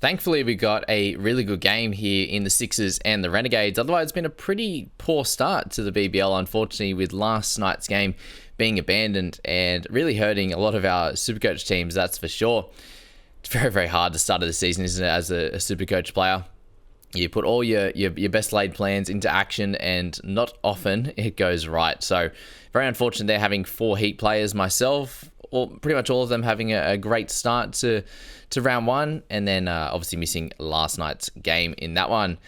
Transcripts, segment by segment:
Thankfully, we got a really good game here in the Sixers and the Renegades. Otherwise, it's been a pretty poor start to the BBL, unfortunately, with last night's game being abandoned and really hurting a lot of our Supercoach teams, that's for sure. It's very, very hard to start of the season, isn't it, as a Supercoach player? You put all your best laid plans into action, and not often it goes right. So, very unfortunate they're having 4 Heat players myself, or pretty much all of them having a great start to round one, and then obviously missing last night's game in that one.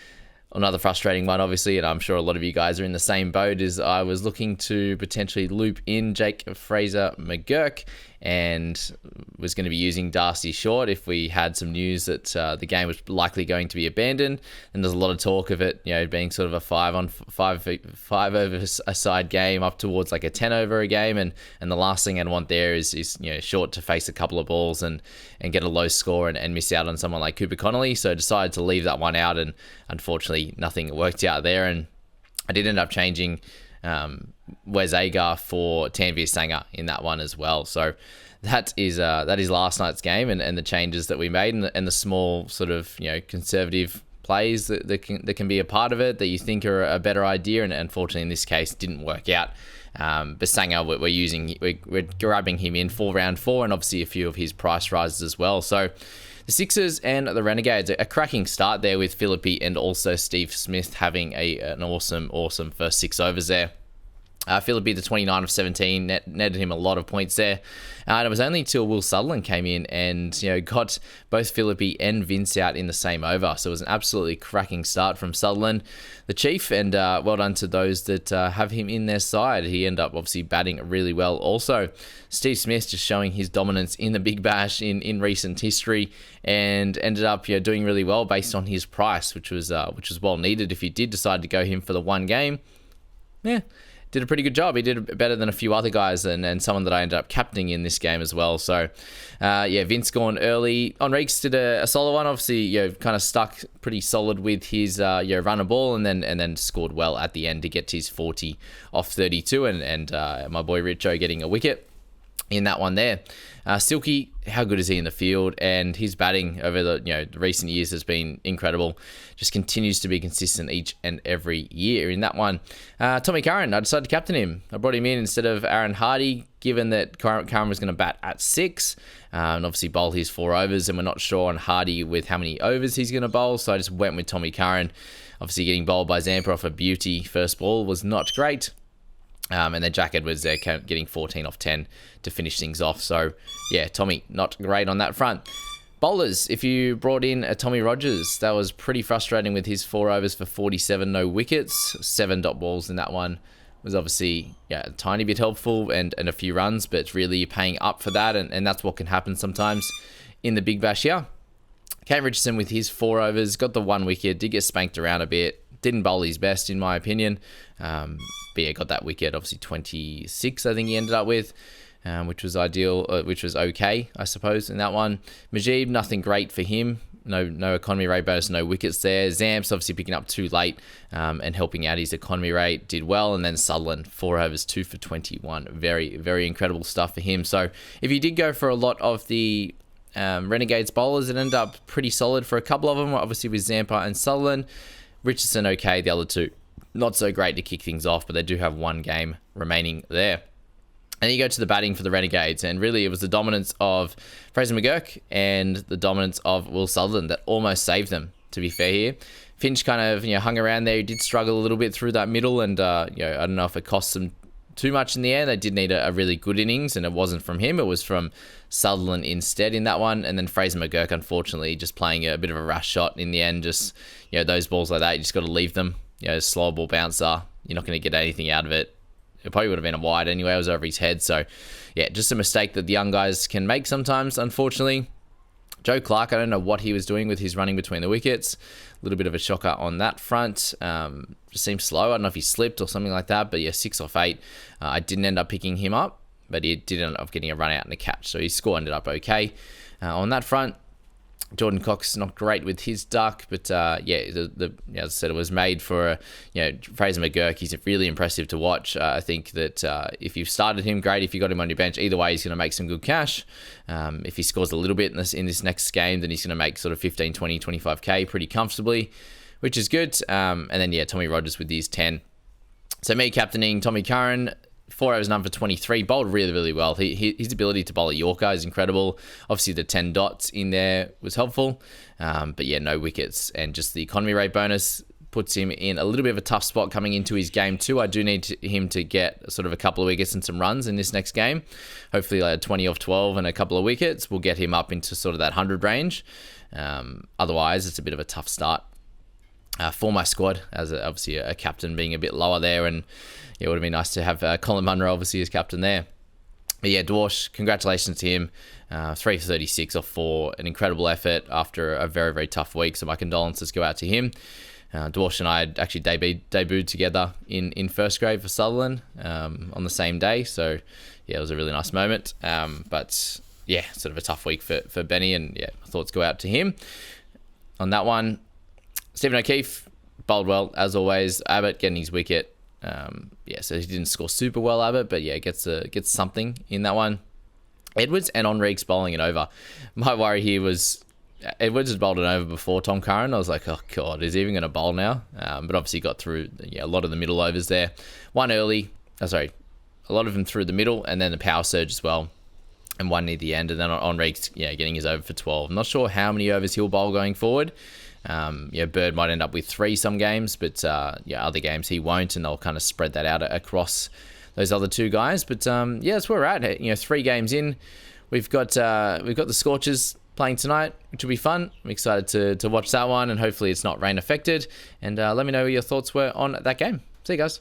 Another frustrating one, obviously, and I'm sure a lot of you guys are in the same boat, is I was looking to potentially loop in Jake Fraser-McGurk and was going to be using Darcy Short if we had some news that the game was likely going to be abandoned. And there's a lot of talk of it, being sort of a 5 over a side game up towards like a 10 over a game. And the last thing I'd want there is Short to face a couple of balls and get a low score and miss out on someone like Cooper Connolly. So I decided to leave that one out, and unfortunately nothing worked out there. And I did end up changing Wes Agar for Tanvir Sanger in that one as well. So that is last night's game, and the changes that we made, and the small sort of conservative plays that can be a part of it that you think are a better idea, and unfortunately in this case didn't work out. But Sanger, we're grabbing him in for round 4, and obviously a few of his price rises as well. So the Sixers and the Renegades, a cracking start there with Philippi and also Steve Smith having an awesome first 6 overs there. Philippi, the 29 of 17, netted him a lot of points there. And it was only until Will Sutherland came in and got both Philippi and Vince out in the same over. So it was an absolutely cracking start from Sutherland, the Chief, and well done to those that have him in their side. He ended up obviously batting really well also. Steve Smith just showing his dominance in the Big Bash in recent history, and ended up doing really well based on his price, which was well needed. If you did decide to go him for the one game, did a pretty good job. He did better than a few other guys, and someone that I ended up captaining in this game as well. So, Vince gone early. Enriquez did a solid one. Obviously, kind of stuck pretty solid with his run a ball, and then scored well at the end to get to his 40 off 32, and my boy Richo getting a wicket in that one there. Silky, how good is he in the field? And his batting over the recent years has been incredible. Just continues to be consistent each and every year. In that one, Tommy Curran, I decided to captain him. I brought him in instead of Aaron Hardy, given that Curran was going to bat at 6, and obviously bowl his 4 overs, and we're not sure on Hardy with how many overs he's going to bowl, so I just went with Tommy Curran. Obviously getting bowled by Zampa off a beauty first ball was not great. And then Jack Edwards there getting 14 off 10 to finish things off. So, Tommy, not great on that front. Bowlers, if you brought in a Tommy Rogers, that was pretty frustrating with his 4 overs for 47, no wickets. 7 dot balls in that one was obviously a tiny bit helpful and a few runs, but it's really you're paying up for that, and that's what can happen sometimes in the Big Bash here. Kane Richardson with his 4 overs, got the 1 wicket, did get spanked around a bit. Didn't bowl his best, in my opinion. But got that wicket, obviously 26, I think he ended up with, which was ideal, which was okay, I suppose, in that one. Majid, nothing great for him. No economy rate bonus, no wickets there. Zamps obviously picking up too late and helping out his economy rate, did well. And then Sutherland, 4 overs, 2 for 21. Very, very incredible stuff for him. So if you did go for a lot of the Renegades bowlers, it ended up pretty solid for a couple of them, obviously with Zampa and Sutherland. Richardson, okay. The other 2, not so great to kick things off, but they do have 1 game remaining there. And then you go to the batting for the Renegades, and really it was the dominance of Fraser-McGurk and the dominance of Will Sutherland that almost saved them, to be fair here. Finch kind of hung around there. He did struggle a little bit through that middle, and I don't know if it cost them too much in the end. They did need a really good innings, and it wasn't from him. It was from Sutherland instead in that one. And then Fraser-McGurk, unfortunately, just playing a bit of a rash shot in the end. Just, those balls like that, you just got to leave them. Slow ball bouncer, you're not going to get anything out of it. It probably would have been a wide anyway. It was over his head. So, just a mistake that the young guys can make sometimes, unfortunately. Joe Clark, I don't know what he was doing with his running between the wickets. A little bit of a shocker on that front. Just seems slow. I don't know if he slipped or something like that. But 6 off 8. I didn't end up picking him up, but he did end up getting a run out and a catch. So his score ended up okay on that front. Jordan Cox not great with his duck, but as I said, it was made for Fraser McGurk. He's really impressive to watch. I think that if you've started him, great. If you got him on your bench, either way, he's going to make some good cash. If he scores a little bit in this next game, then he's going to make sort of 15, 20, 25k pretty comfortably, which is good. And then Tommy Rogers with these 10. So me captaining Tommy Curran. 4 overs, none for 23. Bowled really, really well. His ability to bowl a Yorker is incredible. Obviously, the 10 dots in there was helpful. But no wickets. And just the economy rate bonus puts him in a little bit of a tough spot coming into his game too. I do need him to get sort of a couple of wickets and some runs in this next game. Hopefully, like 20 off 12 and a couple of wickets will get him up into sort of that 100 range. Otherwise, it's a bit of a tough start for my squad, as obviously a captain being a bit lower there, and it would have been nice to have Colin Munro obviously as captain there. But Dwarsh, congratulations to him. 3 for 36 off 4, an incredible effort after a very, very tough week, so my condolences go out to him. Dwarsh and I had actually debuted together in first grade for Sutherland on the same day, so it was a really nice moment. But sort of a tough week for Benny, and my thoughts go out to him on that one. Stephen O'Keefe bowled well, as always. Abbott getting his wicket. So he didn't score super well, Abbott, but gets something in that one. Edwards and Enrique's bowling it over. My worry here was Edwards had bowled it over before Tom Curran. I was like, oh God, is he even going to bowl now? But obviously got through a lot of the middle overs there. One early, a lot of them through the middle, and then the power surge as well. And one near the end, and then Enrique's getting his over for 12. I'm not sure how many overs he'll bowl going forward. Bird might end up with 3 some games, but other games he won't, and they'll kind of spread that out across those other 2 guys. But that's where we're at. 3 games in, we've got the Scorchers playing tonight, which will be fun. I'm excited to watch that one, and hopefully it's not rain affected. And let me know what your thoughts were on that game. See you guys.